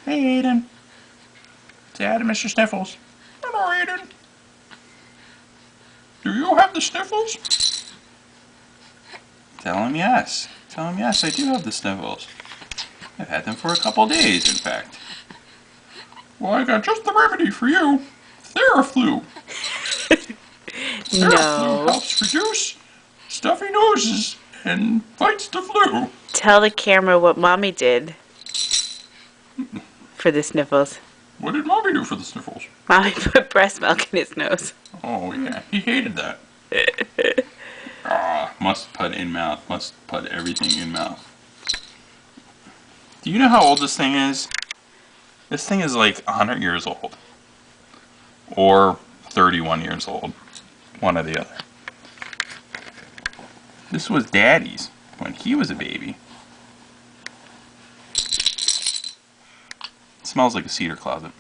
Hey, Aidan. Say hi to Mr. Sniffles. Hello, Aidan. Do you have the sniffles? Tell him yes. Tell him yes, I do have the sniffles. I've had them for a couple days, in fact. Well, I got just the remedy for you. Theraflu. Theraflu No. helps reduce stuffy noses and fights the flu. Tell the camera what mommy did for the sniffles. What did Mommy do for the sniffles? Mommy put breast milk in his nose. Oh, yeah. He hated that. Ah, must put in mouth. Must put everything in mouth. Do you know how old this thing is? This thing is like 100 years old. Or 31 years old. One or the other. This was Daddy's when he was a baby. It smells like a cedar closet.